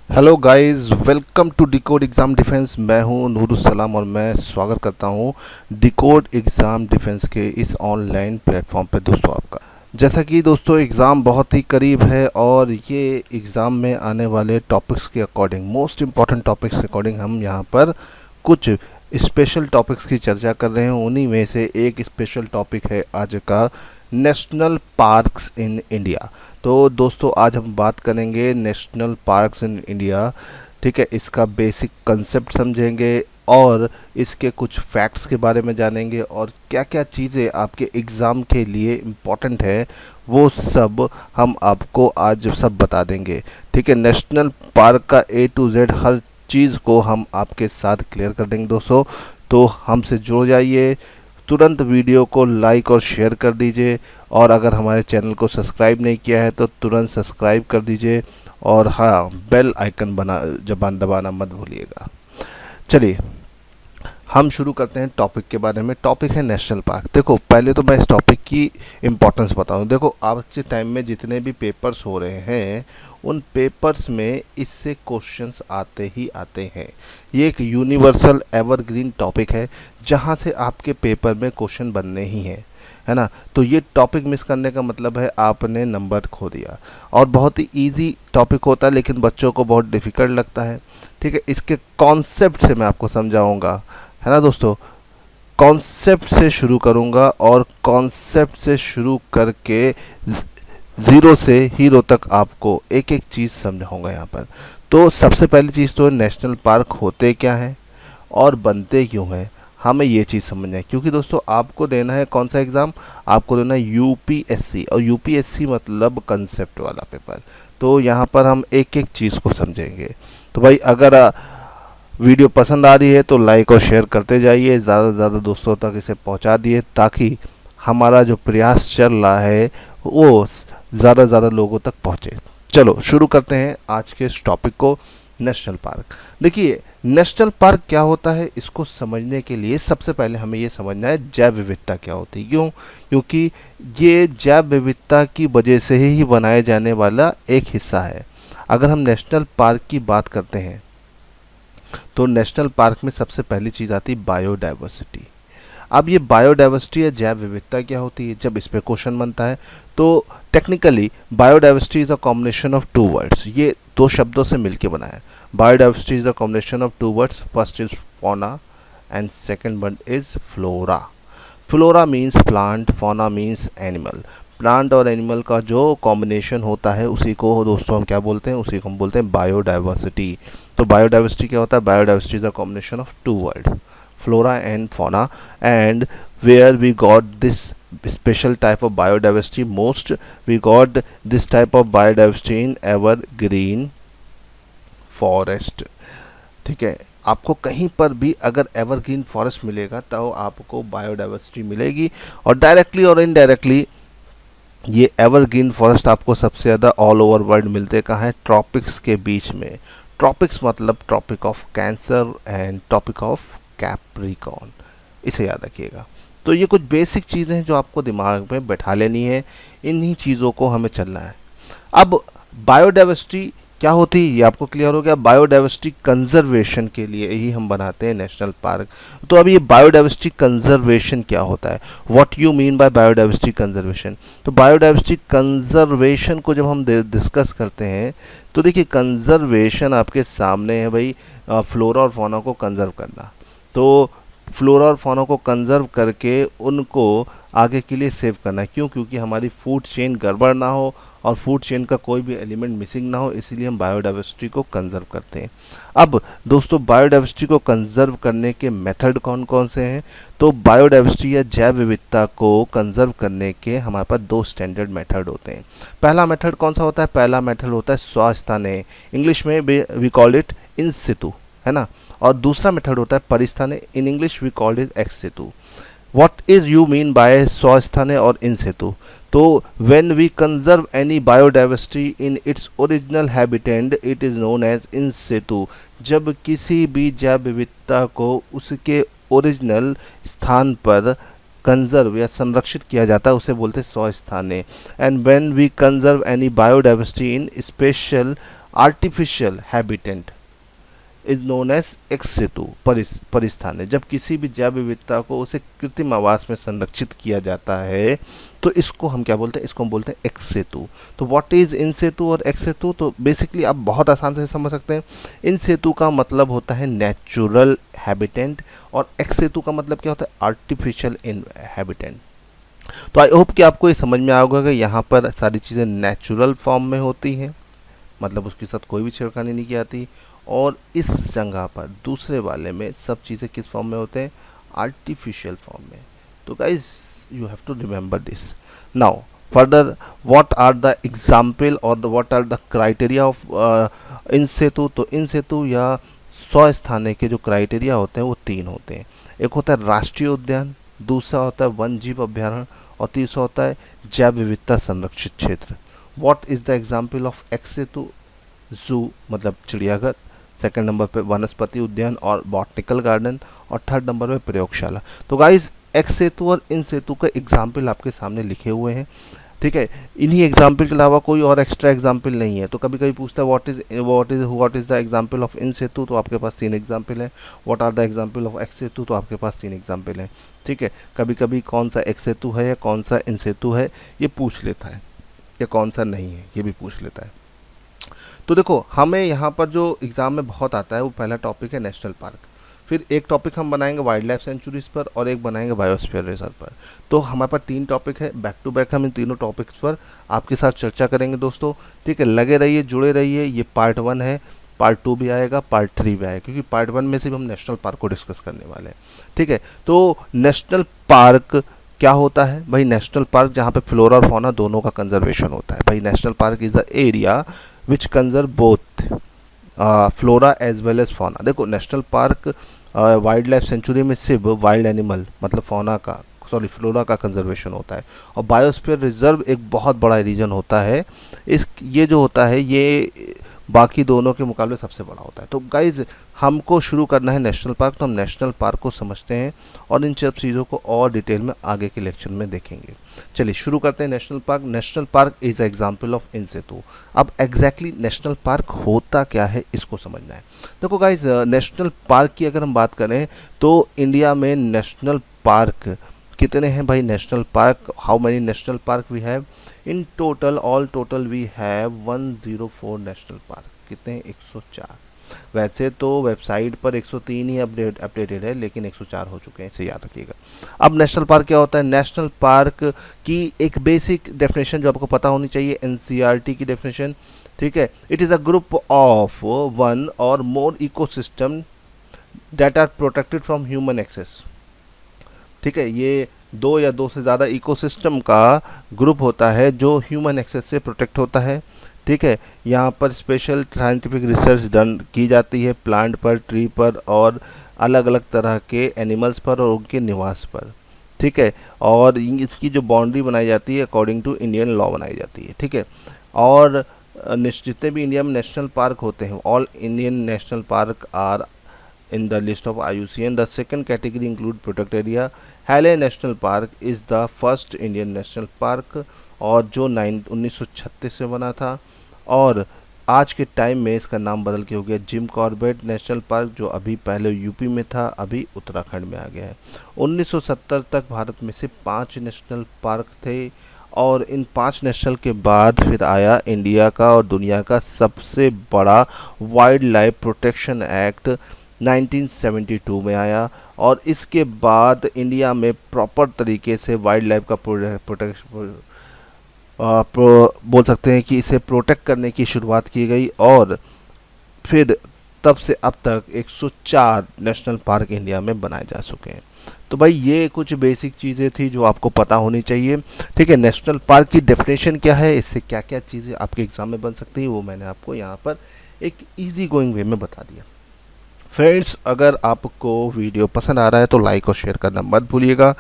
Hello guys, welcome to decode exam defence. मैं हूं नूरुसलाम और मैं स्वागत करता हूं डिकोड एग्ज़ाम डिफेंस के इस ऑनलाइन प्लेटफॉर्म पे दोस्तों आपका। जैसा कि दोस्तों एग्ज़ाम बहुत ही करीब है और ये एग्ज़ाम में आने वाले टॉपिक्स के अकॉर्डिंग, मोस्ट इम्पॉर्टेंट टॉपिक्स के अकॉर्डिंग हम यहाँ पर कुछ स्पेशल टॉपिक्स की चर्चा कर रहे हैं। उन्हीं में से एक स्पेशल टॉपिक है आज का, नेशनल पार्क्स इन इंडिया। तो दोस्तों आज हम बात करेंगे नेशनल पार्क्स इन इंडिया। ठीक है, इसका बेसिक कंसेप्ट समझेंगे और इसके कुछ फैक्ट्स के बारे में जानेंगे और क्या क्या चीज़ें आपके एग्ज़ाम के लिए इम्पोर्टेंट है वो सब हम आपको आज सब बता देंगे। ठीक है, नेशनल पार्क का A to Z हर चीज़ को हम आपके साथ क्लियर कर देंगे दोस्तों। तो हमसे जुड़ जाइए, तुरंत वीडियो को लाइक और शेयर कर दीजिए और अगर हमारे चैनल को सब्सक्राइब नहीं किया है तो तुरंत सब्सक्राइब कर दीजिए और हाँ, बेल आइकन दबाना मत भूलिएगा। चलिए हम शुरू करते हैं टॉपिक के बारे में। टॉपिक है नेशनल पार्क। देखो पहले तो मैं इस टॉपिक की इम्पोर्टेंस बताऊं। देखो आज के टाइम में जितने भी पेपर्स हो रहे हैं उन पेपर्स में इससे क्वेश्चंस आते ही आते हैं। ये एक यूनिवर्सल एवरग्रीन टॉपिक है जहां से आपके पेपर में क्वेश्चन बनने ही हैं, है ना। तो ये टॉपिक मिस करने का मतलब है आपने नंबर खो दिया। और बहुत ही इजी टॉपिक होता है लेकिन बच्चों को बहुत डिफ़िकल्ट लगता है। ठीक है, इसके कॉन्सेप्ट से मैं आपको समझाऊंगा, है ना दोस्तों। कॉन्सेप्ट से शुरू करूंगा और कॉन्सेप्ट से शुरू करके ज़ीरो से हीरो तक आपको एक एक चीज़ समझाऊंगा यहाँ पर। तो सबसे पहली चीज़ तो नेशनल पार्क होते क्या हैं और बनते क्यों हैं, हमें ये चीज़ समझना है। क्योंकि दोस्तों आपको देना है कौन सा एग्ज़ाम, आपको देना है यूपीएससी, और यूपीएससी मतलब कंसेप्ट वाला पेपर। तो यहाँ पर हम एक एक चीज़ को समझेंगे। तो भाई अगर वीडियो पसंद आ रही है तो लाइक और शेयर करते जाइए, ज़्यादा से ज़्यादा दोस्तों तक इसे पहुंचा दिए ताकि हमारा जो प्रयास चल रहा है वो ज़्यादा से ज़्यादा लोगों तक पहुंचे। चलो शुरू करते हैं आज के इस टॉपिक को, नेशनल पार्क। देखिए नेशनल पार्क क्या होता है, इसको समझने के लिए सबसे पहले हमें ये समझना है जैव विविधता क्या होती है। क्यों? क्योंकि ये जैव विविधता की वजह से ही बनाए जाने वाला एक हिस्सा है। अगर हम नेशनल पार्क की बात करते हैं तो नेशनल पार्क में सबसे पहली चीज़ आती है बायोडाइवर्सिटी। अब ये बायोडाइवर्सिटी या जैव विविधता क्या होती है, जब इस पे क्वेश्चन बनता है तो technically biodiversity is a combination of two words. ये दो शब्दों से मिलके बना है। Biodiversity is a combination of two words, first is fauna and second word is flora. Flora means plant, fauna means animal. Plant और एनिमल का जो कॉम्बिनेशन होता है उसी को दोस्तों हम क्या बोलते हैं, उसी को हम बोलते हैं बायोडाइवर्सिटी। तो बायोडाइवर्सिटी क्या होता है, biodiversity is a combination of two word, flora and fauna, and where we got this special type of biodiversity most, we got this type of biodiversity in evergreen forest। ठीक है, आपको कहीं पर भी अगर एवरग्रीन फॉरेस्ट मिलेगा तो आपको बायोडाइवर्सिटी मिलेगी। और डायरेक्टली और इनडायरेक्टली ये एवरग्रीन फॉरेस्ट आपको सबसे ज़्यादा ऑल ओवर वर्ल्ड मिलते कहाँ है, ट्रॉपिक्स के बीच में। ट्रॉपिक्स मतलब tropic of cancer and tropic of capricorn, इसे याद रखिएगा। तो ये कुछ बेसिक चीज़ें हैं जो आपको दिमाग में बैठा लेनी है, इन्हीं चीज़ों को हमें चलना है। अब बायोडाइवर्सिटी क्या होती है ये आपको क्लियर हो गया। बायोडाइवर्सिटी कंजर्वेशन के लिए ही हम बनाते हैं नेशनल पार्क। तो अब ये बायोडाइवर्सिटी कंजर्वेशन क्या होता है, what you mean bye biodiversity conservation. तो बायोडाइवर्सिटी कंजर्वेशन को जब हम डिस्कस करते हैं तो देखिए कंजर्वेशन आपके सामने है भाई, फ्लोरा और फौना को कंजर्व करना। तो फ्लोरा और फौना को कंजर्व करके उनको आगे के लिए सेव करना है। क्यों? क्योंकि हमारी फूड चेन गड़बड़ ना हो और फूड चेन का कोई भी एलिमेंट मिसिंग ना हो, इसीलिए हम बायोडाइवर्सिटी को कंजर्व करते हैं। अब दोस्तों बायोडाइवर्सिटी को कंजर्व करने के मेथड कौन कौन से हैं, तो बायोडाइवर्सिटी या जैव विविधता को कंजर्व करने के हमारे पास दो स्टैंडर्ड मेथड होते हैं। पहला मेथड कौन सा होता है, पहला मेथड होता है स्वास्थाने, इंग्लिश में we call it in situ, है ना। और दूसरा मेथड होता है परिस्थाने, in English we called it ex situ. What is you mean by स्वस्थाने और इन सितु। तो when we conserve any biodiversity in its original habitat it is known as in situ. जब किसी भी जैव विविधता को उसके ओरिजिनल स्थान पर कंजर्व या संरक्षित किया जाता है उसे बोलते हैं स्वस्थाने। And when we conserve any biodiversity in special artificial habitant is known as ex situ परिस्थान। जब किसी भी जैव विविधता को उसे कृत्रिम आवास में संरक्षित किया जाता है तो इसको हम क्या बोलते हैं, इसको हम बोलते हैं एक्स सेतु। तो व्हाट इज इन सेतु और एक्स सेतु, तो बेसिकली आप बहुत आसान से समझ सकते हैं। इन सेतु का मतलब होता है नेचुरल हैबिटेंट और एक्स सेतु का मतलब क्या होता है, आर्टिफिशियल इन हैबिटेंट। तो आई होप कि आपको ये समझ में आएगा कि यहाँ पर सारी चीज़ें नेचुरल फॉर्म में होती हैं, मतलब उसके साथ कोई भी छेड़खानी नहीं की जाती, और इस जगह पर दूसरे वाले में सब चीज़ें किस फॉर्म में होते हैं, आर्टिफिशियल फॉर्म में। तो guys you have to remember this. Now further what are the example और what are the criteria of in situ. तो इन सेतु या स्वस्थाने के जो क्राइटेरिया होते हैं वो 3 होते हैं। एक होता है राष्ट्रीय उद्यान, दूसरा होता है वन जीव अभ्यारण्य, और तीसरा होता है जैव विविधता संरक्षित क्षेत्र। What is the example of ex situ, zoo मतलब चिड़ियाघर, सेकंड नंबर पे वनस्पति उद्यान और बॉटनिकल गार्डन, और थर्ड नंबर पे प्रयोगशाला। तो गाइज एक्स सेतु और इन सेतु का एग्जाम्पल आपके सामने लिखे हुए हैं, ठीक है। इन्हीं एग्जाम्पल के अलावा कोई और एक्स्ट्रा एग्जाम्पल नहीं है। तो कभी कभी पूछता है what is the example of in situ, तो आपके पास 3 एग्जाम्पल है। What are the example of ex situ, तो आपके पास 3 एग्जाम्पल है, ठीक है। कभी कभी कौन सा एक्स सेतु है या कौन सा इन सेतु है ये पूछ लेता है, या कौन सा नहीं है ये भी पूछ लेता है। तो देखो हमें यहाँ पर जो एग्ज़ाम में बहुत आता है वो पहला टॉपिक है नेशनल पार्क, फिर एक टॉपिक हम बनाएंगे वाइल्ड लाइफ सेंचुरीज पर, और एक बनाएंगे बायोस्फीयर रिजर्व पर। तो हमारे पास 3 टॉपिक है, बैक टू बैक हम इन तीनों टॉपिक्स पर आपके साथ चर्चा करेंगे दोस्तों, ठीक है। लगे रहिए, जुड़े रहिए। ये पार्ट 1 है, पार्ट 2 भी आएगा, पार्ट 3 भी आएगा, क्योंकि पार्ट 1 में सिर्फ हम नेशनल पार्क को डिस्कस करने वाले हैं, ठीक है। तो नेशनल पार्क क्या होता है भाई, नेशनल पार्क जहाँ पे फ्लोरा और फौना दोनों का कंजर्वेशन होता है भाई। National park is the area which conserve both flora as well as fauna. देखो national park wildlife sanctuary में सिर्फ वाइल्ड एनिमल मतलब फौना का फ्लोरा का कंजर्वेशन होता है, और बायोस्फीयर रिजर्व एक बहुत बड़ा रीजन होता है। ये जो होता है ये बाकी दोनों के मुकाबले सबसे बड़ा होता है। तो गाइज हमको शुरू करना है नेशनल पार्क, तो हम नेशनल पार्क को समझते हैं और इन सब चीज़ों को और डिटेल में आगे के लेक्चर में देखेंगे। चलिए शुरू करते हैं national park. National park is example of in situ. अब एग्जैक्टली नेशनल पार्क होता क्या है इसको समझना है। देखो गाइज नेशनल पार्क की अगर हम बात करें तो इंडिया में नेशनल पार्क कितने हैं भाई, national park how many national park we have in total, all total we have 104 national park. कितने, 104। वैसे तो वेबसाइट पर 103 ही अपडेटेड है, लेकिन 104 हो चुके हैं, इसे याद रखिएगा। अब नेशनल पार्क क्या होता है, नेशनल पार्क की एक बेसिक डेफिनेशन जो आपको पता होनी चाहिए, एनसीईआरटी की डेफिनेशन, ठीक है। It is a group of 1 or more ecosystem that are protected from human access, ठीक है। ये 2 या 2 से ज़्यादा इकोसिस्टम का ग्रुप होता है जो ह्यूमन एक्सेस से प्रोटेक्ट होता है, ठीक है। यहाँ पर स्पेशल साइंटिफिक रिसर्च डन की जाती है प्लांट पर, ट्री पर और अलग अलग तरह के एनिमल्स पर और उनके निवास पर, ठीक है। और इसकी जो बाउंड्री बनाई जाती है अकॉर्डिंग टू इंडियन लॉ बनाई जाती है, ठीक है। और जितने भी इंडिया में नेशनल पार्क होते हैं, all Indian national park are in the list of IUCN. The second category include protected area. Haile National Park is the first Indian national park और जो 1936 में बना था, और आज के टाइम में इसका नाम बदल के हो गया जिम कॉर्बेट नेशनल पार्क, जो अभी पहले यूपी में था, अभी उत्तराखंड में आ गया है। 1970 तक भारत में से 5 नेशनल पार्क थे, और इन 5 नेशनल के बाद फिर आया इंडिया का और दुनिया का सबसे बड़ा वाइल्ड लाइफ प्रोटेक्शन एक्ट 1972 में आया, और इसके बाद इंडिया में प्रॉपर तरीके से वाइल्ड लाइफ का प्रोटेक्शन बोल सकते हैं कि इसे प्रोटेक्ट करने की शुरुआत की गई, और फिर तब से अब तक 104 नेशनल पार्क इंडिया में बनाए जा चुके हैं। तो भाई ये कुछ बेसिक चीज़ें थी जो आपको पता होनी चाहिए, ठीक है। नेशनल पार्क की डेफिनेशन क्या है, इससे क्या क्या चीज़ें आपके एग्जाम में बन सकती हैं, वो मैंने आपको यहाँ पर एक ईजी गोइंग वे में बता दिया। फ्रेंड्स अगर आपको वीडियो पसंद आ रहा है तो लाइक और शेयर करना मत भूलिएगा,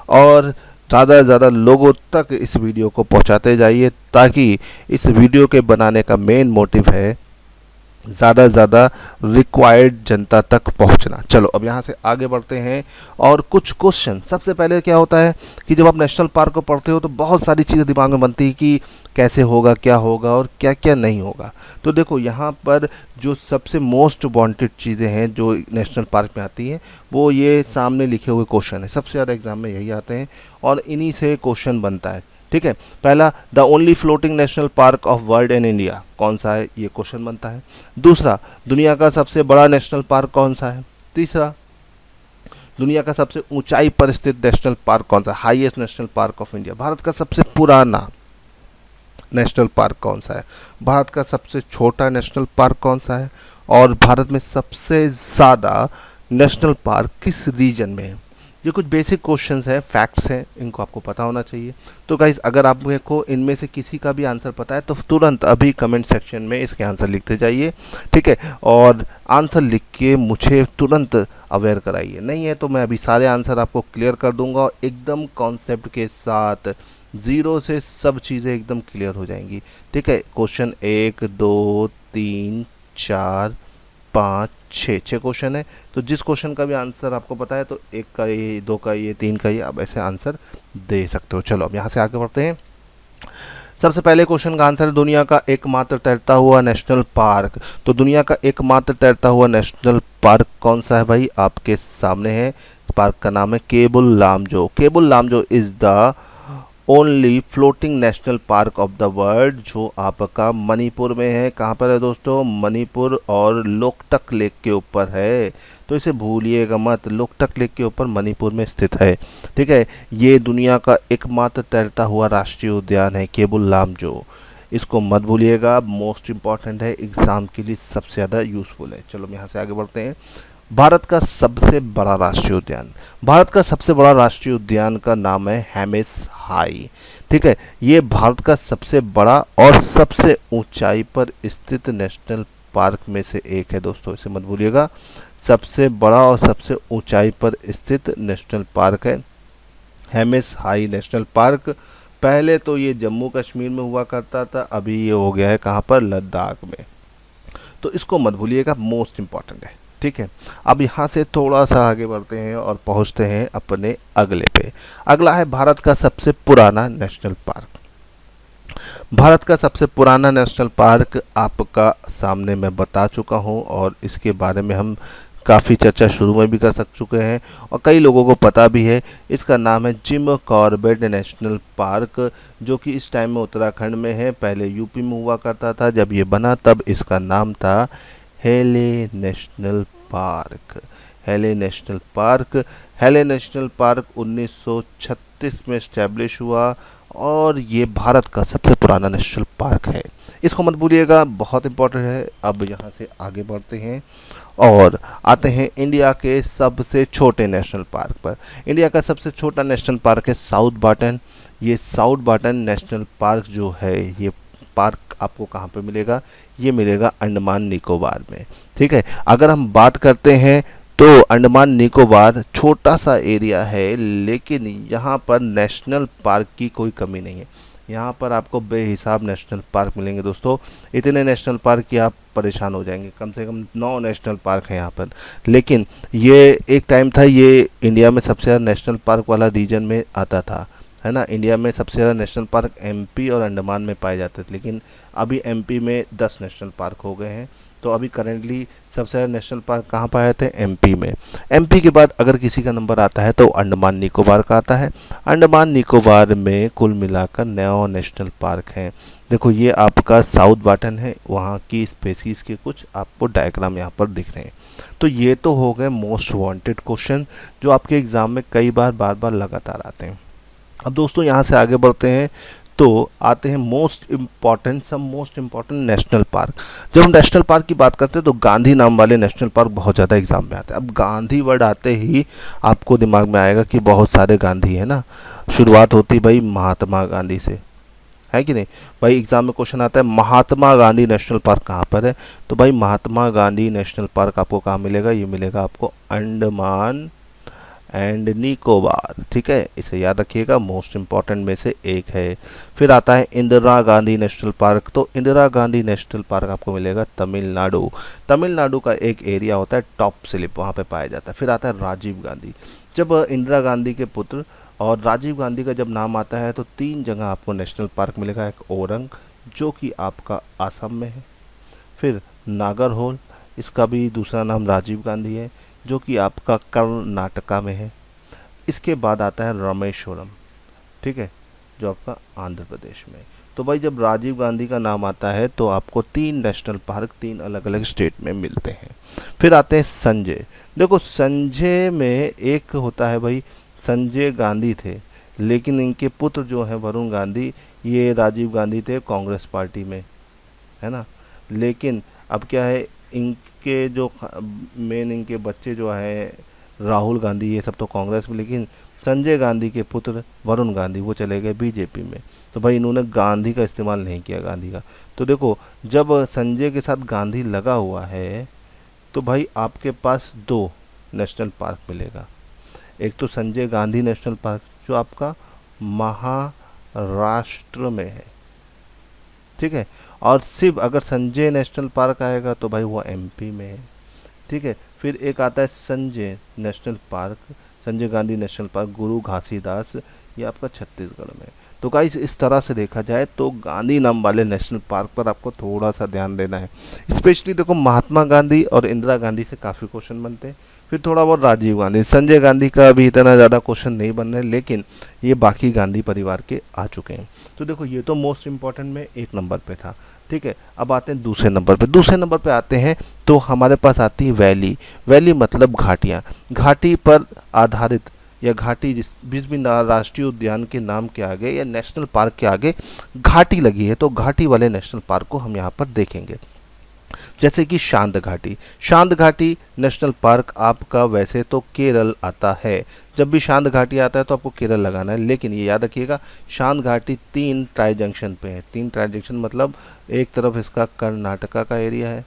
और ज़्यादा से ज़्यादा लोगों तक इस वीडियो को पहुंचाते जाइए, ताकि इस वीडियो के बनाने का मेन मोटिव है ज़्यादा से ज़्यादा रिक्वायर्ड जनता तक पहुंचना। चलो अब यहाँ से आगे बढ़ते हैं और कुछ क्वेश्चन। सबसे पहले क्या होता है कि जब आप नेशनल पार्क को पढ़ते हो तो बहुत सारी चीज़ें दिमाग में बनती है कि कैसे होगा, क्या होगा और क्या क्या नहीं होगा। तो देखो यहाँ पर जो सबसे मोस्ट वांटेड चीज़ें हैं जो नेशनल पार्क में आती हैं वो ये सामने लिखे हुए क्वेश्चन है। सबसे ज़्यादा एग्जाम में यही आते हैं और इन्हीं से क्वेश्चन बनता है। ठीक है, पहला, the only floating national park of world in India कौन सा है, ये क्वेश्चन बनता है। दूसरा, दुनिया का सबसे बड़ा नेशनल पार्क कौन सा है। तीसरा, दुनिया का सबसे ऊंचाई पर स्थित नेशनल पार्क कौन सा, highest national park of India. Bharat का सबसे पुराना नेशनल पार्क कौन सा है। भारत का सबसे छोटा नेशनल पार्क कौन सा है। और भारत में सबसे ज़्यादा नेशनल पार्क किस रीजन में है। ये कुछ बेसिक क्वेश्चंस हैं, फैक्ट्स हैं, इनको आपको पता होना चाहिए। तो गाइस अगर आपको इनमें से किसी का भी आंसर पता है तो तुरंत अभी कमेंट सेक्शन में इसके आंसर लिखते जाइए। ठीक है, और आंसर लिख के मुझे तुरंत अवेयर कराइए। नहीं है तो मैं अभी सारे आंसर आपको क्लियर कर दूंगा और एकदम कॉन्सेप्ट के साथ, ज़ीरो से सब चीज़ें एकदम क्लियर हो जाएंगी। ठीक है, क्वेश्चन 1 2 3 4 5 6 क्वेश्चन है। तो जिस क्वेश्चन का भी आंसर आपको पता है तो 1 का ये, 2 का ये, 3 का ये, आप ऐसे आंसर दे सकते हो। चलो अब यहाँ से आगे बढ़ते हैं। सबसे पहले क्वेश्चन का आंसर है दुनिया का एकमात्र तैरता हुआ नेशनल पार्क। तो दुनिया का एकमात्र तैरता हुआ नेशनल पार्क कौन सा है भाई, आपके सामने है। पार्क का नाम है Keibul Lamjao. Keibul Lamjao is the only floating national park of the world, जो आपका मणिपुर में है। कहाँ पर है दोस्तों, मणिपुर और लोकटक लेक के ऊपर है। तो इसे भूलिएगा मत, लोकटक लेक के ऊपर मणिपुर में स्थित है। ठीक है, ये दुनिया का एकमात्र तैरता हुआ राष्ट्रीय उद्यान है केबुल लामजो। इसको मत भूलिएगा, मोस्ट इंपॉर्टेंट है, एग्जाम के लिए सबसे ज़्यादा यूजफुल है। चलो हम यहाँ से आगे बढ़ते हैं। भारत का सबसे बड़ा राष्ट्रीय उद्यान। भारत का सबसे बड़ा राष्ट्रीय उद्यान का नाम है हेमिस हाई। ठीक है, ये भारत का सबसे बड़ा और सबसे ऊंचाई पर स्थित नेशनल पार्क में से एक है दोस्तों, इसे मत भूलिएगा। सबसे बड़ा और सबसे ऊंचाई पर स्थित नेशनल पार्क है हेमिस हाई नेशनल पार्क। पहले तो ये जम्मू कश्मीर में हुआ करता था, अभी ये हो गया है कहाँ पर, लद्दाख में। तो इसको मत भूलिएगा, मोस्ट इंपॉर्टेंट है। ठीक है, अब यहाँ से थोड़ा सा आगे बढ़ते हैं और पहुँचते हैं अपने अगले पे। अगला है भारत का सबसे पुराना नेशनल पार्क। भारत का सबसे पुराना नेशनल पार्क आपका सामने मैं बता चुका हूँ और इसके बारे में हम काफ़ी चर्चा शुरू में भी कर चुके हैं और कई लोगों को पता भी है। इसका नाम है जिम कॉर्बेट नेशनल पार्क, जो कि इस टाइम में उत्तराखंड में है। पहले यूपी में हुआ करता था, जब ये बना तब इसका नाम था हेले नेशनल पार्क। हेले नेशनल पार्क, हेले नेशनल पार्क 1936 में इस्टेब्लिश हुआ और ये भारत का सबसे पुराना नेशनल पार्क है। इसको मत भूलिएगा, बहुत इंपॉर्टेंट है। अब यहाँ से आगे बढ़ते हैं और आते हैं इंडिया के सबसे छोटे नेशनल पार्क पर। इंडिया का सबसे छोटा नेशनल पार्क है साउथ बाटन। ये साउथ बाटन नेशनल पार्क जो है, ये पार्क आपको कहाँ पे मिलेगा, ये मिलेगा अंडमान निकोबार में। ठीक है, अगर हम बात करते हैं तो अंडमान निकोबार छोटा सा एरिया है, लेकिन यहाँ पर नेशनल पार्क की कोई कमी नहीं है। यहाँ पर आपको बेहिसाब नेशनल पार्क मिलेंगे दोस्तों। इतने नेशनल पार्क कि आप परेशान हो जाएंगे। कम से कम 9 नेशनल पार्क हैं यहाँ पर। लेकिन ये एक टाइम था, ये इंडिया में सबसे ज़्यादा नेशनल पार्क वाला रीजन में आता था, है ना। इंडिया में सबसे ज़्यादा नेशनल पार्क एमपी और अंडमान में पाए जाते थे, लेकिन अभी एमपी में 10 नेशनल पार्क हो गए हैं। तो अभी करेंटली सबसे ज़्यादा नेशनल पार्क कहाँ पाए थे, एमपी में। एमपी के बाद अगर किसी का नंबर आता है तो अंडमान निकोबार का आता है। अंडमान निकोबार में कुल मिलाकर 9 नेशनल पार्क हैं। देखो ये आपका साउथ बाटन है, वहाँ की स्पेसीज़ के कुछ आपको डायग्राम यहाँ पर दिख रहे हैं। तो ये तो हो गए मोस्ट वांटेड क्वेश्चन जो आपके एग्ज़ाम में कई बार बार लगातार आते हैं। अब दोस्तों यहाँ से आगे बढ़ते हैं तो आते हैं मोस्ट इम्पॉर्टेंट नेशनल पार्क। जब हम नेशनल पार्क की बात करते हैं तो गांधी नाम वाले नेशनल पार्क बहुत ज़्यादा एग्जाम में आते हैं। अब गांधी वर्ड आते ही आपको दिमाग में आएगा कि बहुत सारे गांधी है ना। शुरुआत होती भाई महात्मा गांधी से, है कि नहीं भाई। एग्जाम में क्वेश्चन आता है महात्मा गांधी नेशनल पार्क कहाँ पर है, तो भाई महात्मा गांधी नेशनल पार्क आपको कहाँ मिलेगा, ये मिलेगा आपको अंडमान एंड निकोबार। ठीक है, इसे याद रखिएगा, मोस्ट इंपॉर्टेंट में से एक है। फिर आता है इंदिरा गांधी नेशनल पार्क। तो इंदिरा गांधी नेशनल पार्क आपको मिलेगा तमिलनाडु। तमिलनाडु का एक एरिया होता है टॉप स्लिप, वहाँ पे पाया जाता है। फिर आता है राजीव गांधी। जब इंदिरा गांधी के पुत्र और राजीव गांधी का जब नाम आता है तो 3 जगह आपको नेशनल पार्क मिलेगा। एक ओरंग जो कि आपका आसम में है, फिर नागरहोल, इसका भी दूसरा नाम राजीव गांधी है, जो कि आपका कर्नाटका में है। इसके बाद आता है रामेश्वरम, ठीक है, जो आपका आंध्र प्रदेश में है। तो भाई जब राजीव गांधी का नाम आता है तो आपको 3 नेशनल पार्क 3 अलग अलग स्टेट में मिलते हैं। फिर आते हैं संजय। देखो संजय में एक होता है भाई, संजय गांधी थे, लेकिन इनके पुत्र जो हैं वरुण गांधी, ये राजीव गांधी थे कांग्रेस पार्टी में, है ना। लेकिन अब क्या है, इनके जो मेन इनके बच्चे जो हैं राहुल गांधी, ये सब तो कांग्रेस में, लेकिन संजय गांधी के पुत्र वरुण गांधी वो चले गए बीजेपी में। तो भाई इन्होंने गांधी का इस्तेमाल नहीं किया, गांधी का। तो देखो जब संजय के साथ गांधी लगा हुआ है तो भाई आपके पास 2 नेशनल पार्क मिलेगा। एक तो संजय गांधी नेशनल पार्क जो आपका महाराष्ट्र में है, ठीक है, और सिर्फ अगर संजय नेशनल पार्क आएगा तो भाई वो एमपी में है, ठीक है। फिर एक आता है Sanjay national park, Sanjay Gandhi national park गुरु घासीदास, ये आपका छत्तीसगढ़ में है। तो गाइस इस तरह से देखा जाए तो गांधी नाम वाले नेशनल पार्क पर आपको थोड़ा सा ध्यान देना है। स्पेशली देखो महात्मा गांधी और इंदिरा गांधी से काफ़ी क्वेश्चन बनते हैं, फिर थोड़ा बहुत राजीव गांधी, संजय गांधी का भी इतना ज़्यादा क्वेश्चन नहीं बन रहे, लेकिन ये बाकी गांधी परिवार के आ चुके हैं। तो देखो ये तो मोस्ट इंपॉर्टेंट में 1 नंबर पे था, ठीक है। अब आते हैं दूसरे नंबर पे। दूसरे नंबर पे आते हैं तो हमारे पास आती है वैली। वैली मतलब घाटियाँ। घाटी पर आधारित या घाटी जिस भी राष्ट्रीय उद्यान के नाम के आगे या नेशनल पार्क के आगे घाटी लगी है, तो घाटी वाले नेशनल पार्क को हम यहाँ पर देखेंगे। जैसे कि शांत घाटी। शांत घाटी नेशनल पार्क आपका वैसे तो केरल आता है, जब भी शांत घाटी आता है तो आपको केरल लगाना है, लेकिन ये याद रखिएगा शांत घाटी 3 ट्राई जंक्शन पे है। 3 ट्राई जंक्शन मतलब एक तरफ इसका कर्नाटका का एरिया है,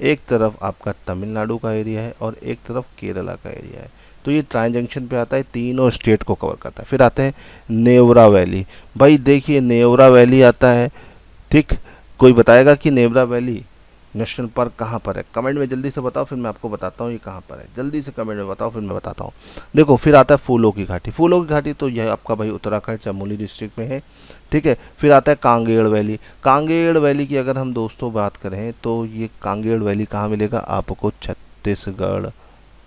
एक तरफ आपका तमिलनाडु का एरिया है और एक तरफ केरला का एरिया है। तो ये ट्राई जंक्शन पे आता है, तीनों स्टेट को कवर करता है। फिर आते हैं नेवरा वैली। भाई देखिए नेवरा वैली आता है, ठीक। कोई बताएगा कि नेवरा वैली नेशनल पार्क कहाँ पर है? कमेंट में जल्दी से बताओ, फिर मैं आपको बताता हूँ ये कहाँ पर है। जल्दी से कमेंट में बताओ, फिर मैं बताता हूँ। देखो फिर आता है फूलों की घाटी। फूलों की घाटी तो यह आपका भाई उत्तराखंड चमोली डिस्ट्रिक्ट में है, ठीक है। फिर आता है कांगेड़ वैली। कांगेड़ वैली की अगर हम दोस्तों बात करें तो ये कांगेड़ वैली कहाँ मिलेगा आपको? छत्तीसगढ़,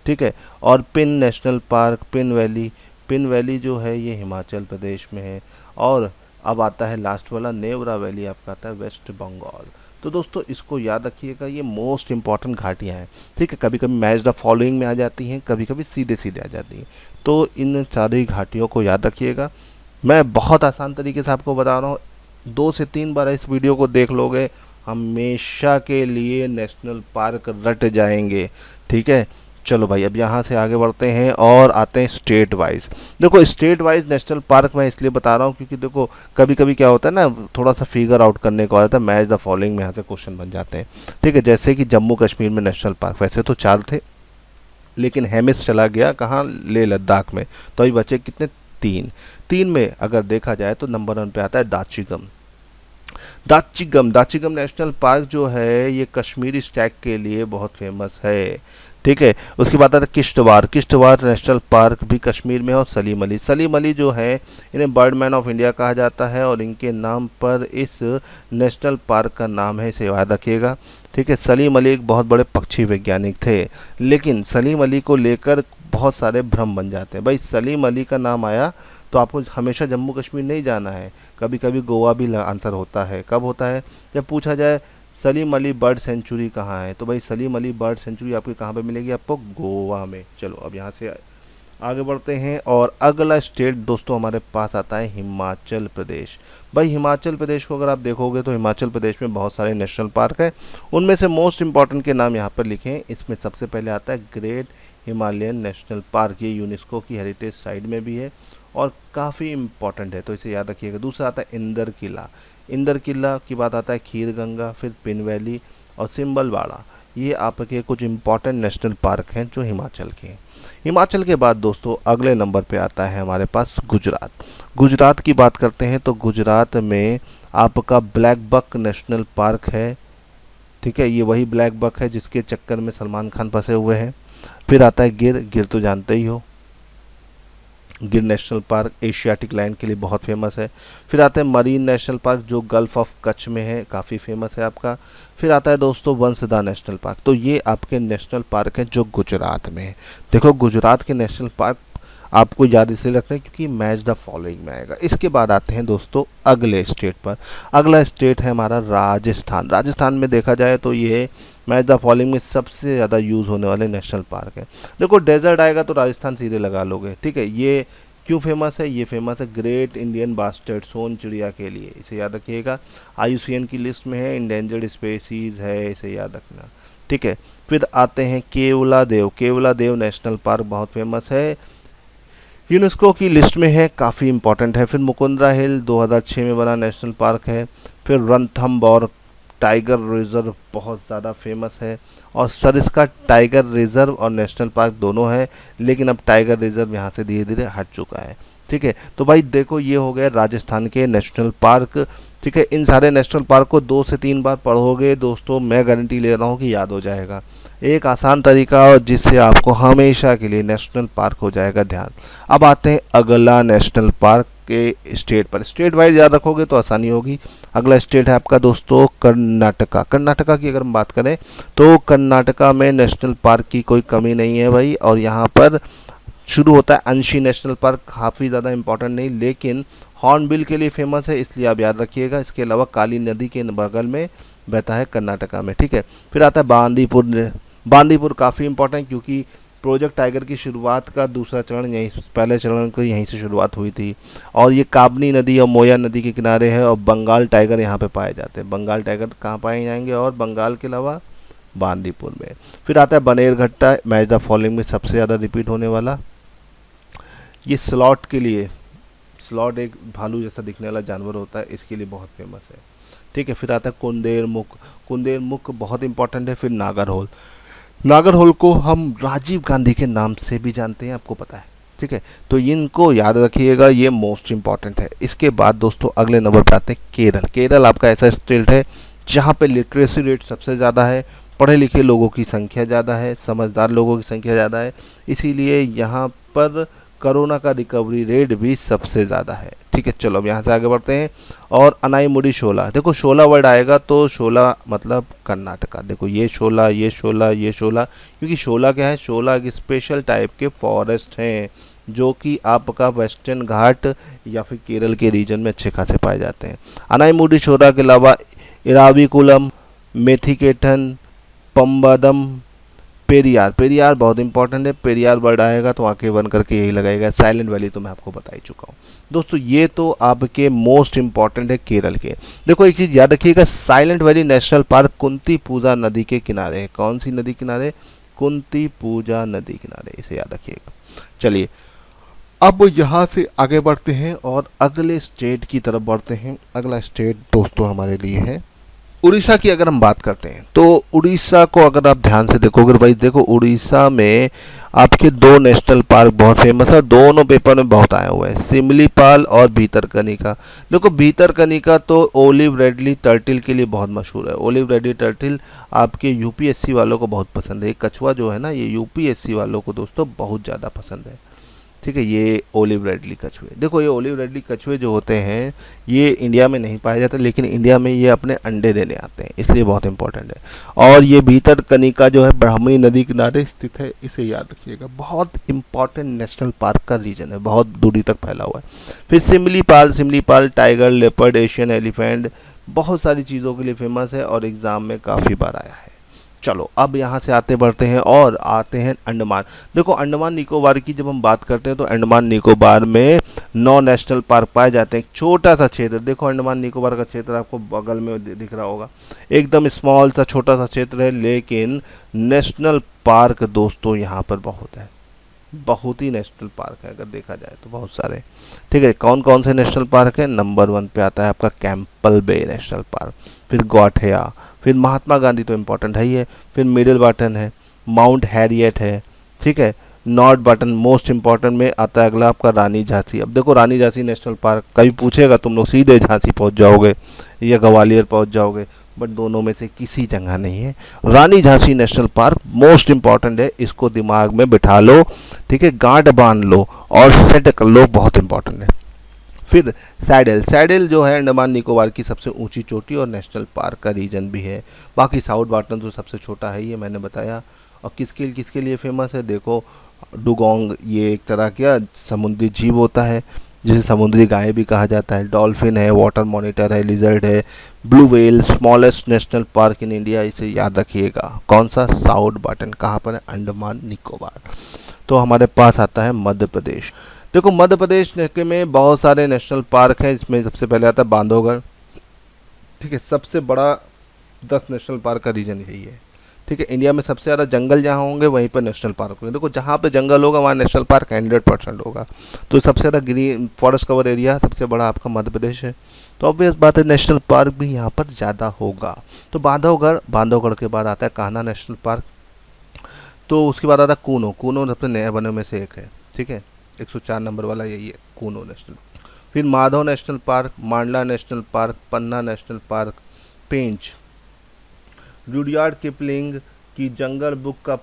ठीक है। और pin national park, pin valley, pin valley जो है ये हिमाचल प्रदेश में है। और अब आता है लास्ट वाला नेवरा वैली, आपका आता है वेस्ट बंगाल। तो दोस्तों इसको याद रखिएगा, ये मोस्ट इंपॉर्टेंट घाटियाँ हैं, ठीक है। कभी कभी मैच द फॉलोइंग में आ जाती हैं, कभी कभी सीधे सीधे आ जाती हैं। तो इन सारी घाटियों को याद रखिएगा। मैं बहुत आसान तरीके से आपको बता रहा हूँ, 2 से 3 बार इस वीडियो को देख लोगे, हमेशा के लिए नेशनल पार्क रट जाएंगे, ठीक है। चलो भाई अब यहाँ से आगे बढ़ते हैं और आते हैं स्टेट वाइज। देखो स्टेट वाइज नेशनल पार्क मैं इसलिए बता रहा हूँ क्योंकि देखो कभी कभी क्या होता है ना, थोड़ा सा फिगर आउट करने को आ जाता है, मैच द फॉलोइंग में यहाँ से क्वेश्चन बन जाते हैं, ठीक है। जैसे कि जम्मू कश्मीर में नेशनल पार्क वैसे तो 4 थे, लेकिन हेमिस चला गया कहाँ? लेह लद्दाख में, तो अभी बचे कितने? 3। 3 में अगर देखा जाए तो नंबर 1 पे आता है दाचिगम। दाचिगम नेशनल पार्क जो है ये कश्मीरी स्टैग के लिए बहुत फेमस है, ठीक है। उसके बाद आता है किश्तवाड़। किश्तवाड़ नेशनल पार्क भी कश्मीर में है। और सलीम अली, सलीम अली जो है इन्हें बर्डमैन ऑफ इंडिया कहा जाता है और इनके नाम पर इस नेशनल पार्क का नाम है, इसे याद रखिएगा, ठीक है। सलीम अली एक बहुत बड़े पक्षी वैज्ञानिक थे, लेकिन सलीम अली को लेकर बहुत सारे भ्रम बन जाते हैं। भाई सलीम अली का नाम आया तो आपको हमेशा जम्मू कश्मीर नहीं जाना है, कभी कभी गोवा भी आंसर होता है। कब होता है? जब पूछा जाए सलीम अली बर्ड सेंचुरी कहाँ है, तो भाई सलीम अली बर्ड सेंचुरी आपको कहाँ पे मिलेगी? आपको गोवा में। चलो अब यहाँ से आगे बढ़ते हैं और अगला स्टेट दोस्तों हमारे पास आता है हिमाचल प्रदेश। भाई हिमाचल प्रदेश को अगर आप देखोगे तो हिमाचल प्रदेश में बहुत सारे नेशनल पार्क हैं, उनमें से मोस्ट इंपॉर्टेंट के नाम यहाँ पर लिखे हैं। इसमें सबसे पहले आता है ग्रेट हिमालयन नेशनल पार्क, ये यूनेस्को की हेरिटेज साइट में भी है और काफ़ी इम्पॉर्टेंट है, तो इसे याद रखिएगा। दूसरा आता है इंदर किला। इंदर किला की बात आता है खीर गंगा, फिर पिन वैली और सिम्बलवाड़ा, ये आपके कुछ इम्पॉर्टेंट नेशनल पार्क हैं जो हिमाचल के हैं। हिमाचल के बाद दोस्तों अगले नंबर पे आता है हमारे पास गुजरात। गुजरात की बात करते हैं तो गुजरात में आपका ब्लैक बक नेशनल पार्क है, ठीक है, ये वही ब्लैक बक है जिसके चक्कर में सलमान खान फंसे हुए हैं। फिर आता है गिर, गिर तो जानते ही हो, गिर नेशनल पार्क एशियाटिक लायन के लिए बहुत फेमस है। फिर आता है मरीन नेशनल पार्क जो गल्फ ऑफ कच्छ में है, काफ़ी फेमस है आपका। फिर आता है दोस्तों वंसदा नेशनल पार्क। तो ये आपके नेशनल पार्क हैं जो गुजरात में है। देखो गुजरात के नेशनल पार्क आपको याद इसलिए रखना है क्योंकि मैच द फॉलोइंग में आएगा। इसके बाद आते हैं दोस्तों अगले स्टेट पर। अगला स्टेट है हमारा राजस्थान। राजस्थान में देखा जाए तो ये मैच द फॉलोइंग में सबसे ज़्यादा यूज़ होने वाले नेशनल पार्क है। देखो डेजर्ट आएगा तो राजस्थान सीधे लगा लोगे, ठीक है। ये क्यों फेमस है? ये फेमस है ग्रेट इंडियन बास्टर्ड सोन चिड़िया के लिए, इसे याद रखिएगा। IUCN की लिस्ट में है, इंडेंजर्ड स्पेसीज है, इसे याद रखना, ठीक है। फिर आते हैं केवलादेव। केवलादेव नेशनल पार्क बहुत फेमस है, यूनेस्को की लिस्ट में है, काफ़ी इंपॉर्टेंट है। फिर मुकुंदरा हिल 2006 में बना नेशनल पार्क है। फिर रणथंबोर टाइगर रिजर्व बहुत ज़्यादा फेमस है, और सरिस्का टाइगर रिजर्व और नेशनल पार्क दोनों है, लेकिन अब टाइगर रिजर्व यहाँ से धीरे धीरे हट चुका है, ठीक है। तो भाई देखो ये हो गया राजस्थान के नेशनल पार्क, ठीक है। इन सारे नेशनल पार्क को 2 से 3 बार पढ़ोगे दोस्तों, मैं गारंटी ले रहा हूँ कि याद हो जाएगा। एक आसान तरीका और जिससे आपको हमेशा के लिए नेशनल पार्क हो जाएगा ध्यान। अब आते हैं अगला नेशनल पार्क के स्टेट पर। स्टेट वाइज याद रखोगे तो आसानी होगी। अगला स्टेट है आपका दोस्तों कर्नाटका। कर्नाटका की अगर हम बात करें तो कर्नाटका में नेशनल पार्क की कोई कमी नहीं है भाई, और यहाँ पर शुरू होता है अंशी नेशनल पार्क, काफ़ी ज़्यादा इंपॉर्टेंट नहीं लेकिन हॉर्नबिल के लिए फेमस है, इसलिए आप याद रखिएगा। इसके अलावा काली नदी के बगल में बहता है कर्नाटका में, ठीक है। फिर आता है बांदीपुर। बांदीपुर काफ़ी इंपॉर्टेंट क्योंकि प्रोजेक्ट टाइगर की शुरुआत का दूसरा चरण यहीं, पहले चरण को यहीं से शुरुआत हुई थी, और ये काबनी नदी और मोया नदी के किनारे है, और बंगाल टाइगर यहाँ पे पाए जाते हैं। बंगाल टाइगर कहाँ पाए जाएंगे? और बंगाल के अलावा बांदीपुर में। फिर आता है बनेरघट्टा, मैच द फॉलोइंग में सबसे ज़्यादा रिपीट होने वाला। ये स्लॉट के लिए, स्लॉट एक भालू जैसा दिखने वाला जानवर होता है, इसके लिए बहुत फेमस है, ठीक है। फिर आता है कुंदेरमुख। कुंदेरमुख बहुत इंपॉर्टेंट है। फिर नागरहोल। नागरहोल को हम राजीव गांधी के नाम से भी जानते हैं, आपको पता है, ठीक है। तो इनको याद रखिएगा, ये मोस्ट इंपॉर्टेंट है। इसके बाद दोस्तों अगले नंबर पर आते हैं केरल। केरल आपका ऐसा स्टेट है जहाँ पे लिटरेसी रेट सबसे ज़्यादा है, पढ़े लिखे लोगों की संख्या ज़्यादा है, समझदार लोगों की संख्या ज़्यादा है, इसीलिए यहाँ पर कोरोना का रिकवरी रेट भी सबसे ज़्यादा है, ठीक है। चलो अब यहाँ से आगे बढ़ते हैं। और अनाईमुडी शोला। देखो शोला वर्ड आएगा तो शोला मतलब कर्नाटका। देखो ये शोला, ये शोला, ये शोला, क्योंकि शोला क्या है? शोला एक स्पेशल टाइप के फॉरेस्ट हैं जो कि आपका वेस्टर्न घाट या फिर केरल के रीजन में अच्छे खासे पाए जाते हैं। अनाईमुडी शोला के अलावा इराविकुलम, मेथिकेटन, पम्बादम, पेरियार। पेरियार बहुत इंपॉर्टेंट है, पेरियार वर्ड आएगा तो आंखें बंद करके यही लगाएगा। साइलेंट वैली तो मैं आपको बता ही चुका हूँ दोस्तों। ये तो आपके मोस्ट इंपॉर्टेंट है केरल के। देखो एक चीज़ याद रखिएगा, silent valley national park Kunthipuzha नदी के किनारे है। कौन सी नदी किनारे? कुंती पूजा नदी किनारे, इसे याद रखिएगा। चलिए अब यहाँ से आगे बढ़ते हैं और अगले स्टेट की तरफ बढ़ते हैं। अगला स्टेट दोस्तों हमारे लिए है उड़ीसा की। अगर हम बात करते हैं तो उड़ीसा को अगर आप ध्यान से देखोगे भाई, देखो उड़ीसा में आपके 2 नेशनल पार्क बहुत फेमस है, दोनों पेपर में बहुत आए हुए हैं, सिमलीपाल और भीतरकनिका। देखो भीतरकनिका तो ओलिव रेडली टर्टिल के लिए बहुत मशहूर है। ओलिव रेडली टर्टिल आपके यूपीएससी वालों को बहुत पसंद है। कछुआ जो है ना, ये यूपीएससी वालों को दोस्तों बहुत ज़्यादा पसंद है, ठीक है। ये ओलिव रेडली कछुए, देखो ये ओलिव रेडली कछुए जो होते हैं ये इंडिया में नहीं पाए जाते, लेकिन इंडिया में ये अपने अंडे देने आते हैं, इसलिए बहुत इंपॉर्टेंट है। और ये भीतरकनिका जो है ब्राह्मणी नदी किनारे स्थित है, इसे याद रखिएगा। बहुत इंपॉर्टेंट नेशनल पार्क का रीजन है, बहुत दूरी तक फैला हुआ है। फिर Similipal. Similipal tiger, leopard, Asian elephant, बहुत सारी चीज़ों के लिए फेमस है और एग्ज़ाम में काफ़ी बार आया है। चलो अब यहाँ से आते बढ़ते हैं और आते हैं अंडमान। देखो अंडमान निकोबार की जब हम बात करते हैं तो अंडमान निकोबार में 9 नेशनल पार्क पाए जाते हैं। एक छोटा सा क्षेत्र, देखो अंडमान निकोबार का क्षेत्र आपको बगल में दिख रहा होगा, एकदम स्मॉल सा छोटा सा क्षेत्र है, लेकिन नेशनल पार्क दोस्तों यहाँ पर बहुत है, बहुत ही नेशनल पार्क है अगर देखा जाए तो बहुत सारे, ठीक है। कौन कौन से नेशनल पार्क है? नंबर 1 पे आता है आपका कैंपबेल बे नेशनल पार्क, फिर गौठेया, फिर महात्मा गांधी तो इम्पोर्टेंट है ही है, फिर मिडिल वाटन है, माउंट हैरियट है, ठीक है, नॉट बटन मोस्ट इंपॉर्टेंट में आता है अगला आपका रानी झांसी। अब देखो रानी झांसी नेशनल पार्क कभी पूछेगा तुम लोग सीधे झांसी पहुंच जाओगे या ग्वालियर पहुंच जाओगे, बट दोनों में से किसी जगह नहीं है। Rani Jhansi national park most important है, इसको दिमाग में बिठा लो, ठीक है, गांठ बांध लो और सेट कर लो, बहुत इंपॉर्टेंट है। फिर सैडल, सैडल जो है अंडमान निकोबार की सबसे ऊंची चोटी और नेशनल पार्क का रीजन भी है। बाकी साउथ बाटन तो सबसे छोटा है, ये मैंने बताया। और किसके लिए फेमस है, देखो डुगोंग, ये एक तरह का समुद्री जीव होता है जिसे समुद्री गाय भी कहा जाता है। डॉल्फिन है, वाटर मॉनिटर है, लिजर्ड है, blue whale, smallest national park in India, इसे याद रखिएगा। कौन सा, साउथ बाटन, कहाँ पर है, अंडमान निकोबार। तो हमारे पास आता है मध्य प्रदेश। देखो मध्य प्रदेश में बहुत सारे नेशनल पार्क हैं, इसमें सबसे पहले आता है बांधवगढ़, ठीक है, सबसे बड़ा 10 नेशनल पार्क का रीजन यही है, ठीक है। इंडिया में सबसे ज़्यादा जंगल जहाँ होंगे वहीं पर नेशनल पार्क होंगे। देखो जहाँ पे जंगल होगा वहाँ नेशनल पार्क 100% होगा। तो सबसे ज़्यादा ग्रीन फॉरेस्ट कवर एरिया सबसे बड़ा आपका मध्य प्रदेश है, तो ऑब्वियस बात है नेशनल पार्क भी यहाँ पर ज़्यादा होगा। तो बांधवगढ़ के बाद आता है कान्हा नेशनल पार्क, तो उसके बाद आता है कूनो, कूनो सबसे नए बने में से एक है, ठीक है, 104 नंबर वाला यही है कूनो नेशनल। फिर माधव नेशनल पार्क, मांडला नेशनल पार्क, पन्ना नेशनल पार्क, पेंच, रुडयार्ड किपलिंग की जंगल बुक का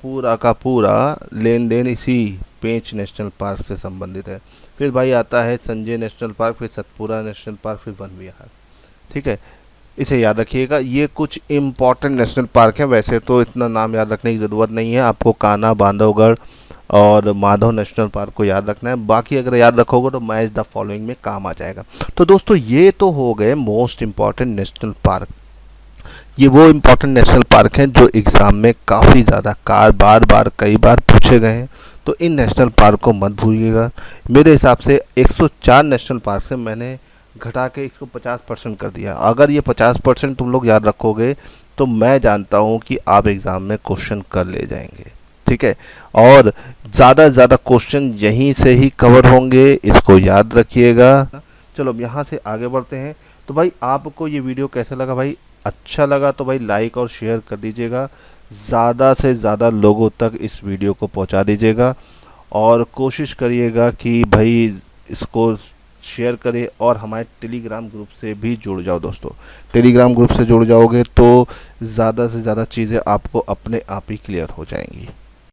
पूरा लेन देन इसी पेंच नेशनल पार्क से संबंधित है। फिर भाई आता है संजय नेशनल पार्क, फिर सतपुरा नेशनल पार्क, फिर वन विहार, ठीक है, इसे याद रखिएगा। ये कुछ इम्पॉर्टेंट नेशनल पार्क हैं, वैसे तो इतना नाम याद रखने की ज़रूरत नहीं है, आपको कान्हा, बांधवगढ़ और माधव नेशनल पार्क को याद रखना है। बाकी अगर याद रखोगे तो मैच द फॉलोइंग में काम आ जाएगा। तो दोस्तों ये तो हो गए मोस्ट इम्पॉर्टेंट नेशनल पार्क। ये वो इम्पॉर्टेंट नेशनल पार्क हैं जो एग्ज़ाम में काफ़ी ज़्यादा कई बार पूछे गए हैं। तो इन नेशनल पार्क को मत भूलिएगा। मेरे हिसाब से 104 नेशनल पार्क से मैंने घटा के इसको 50% कर दिया। अगर ये 50% तुम लोग याद रखोगे तो मैं जानता हूँ कि आप एग्ज़ाम में क्वेश्चन कर ले जाएंगे, ठीक है। और ज़्यादा से ज़्यादा क्वेश्चन यहीं से ही कवर होंगे, इसको याद रखिएगा। चलो अब यहाँ से आगे बढ़ते हैं। तो भाई आपको ये वीडियो कैसा लगा, भाई अच्छा लगा तो भाई लाइक और शेयर कर दीजिएगा, ज़्यादा से ज़्यादा लोगों तक इस वीडियो को पहुँचा दीजिएगा और कोशिश करिएगा कि भाई इसको शेयर करें और हमारे टेलीग्राम ग्रुप से भी जुड़ जाओ दोस्तों। टेलीग्राम ग्रुप से जुड़ जाओगे तो ज़्यादा से ज़्यादा चीज़ें आपको अपने आप ही क्लियर हो जाएंगी।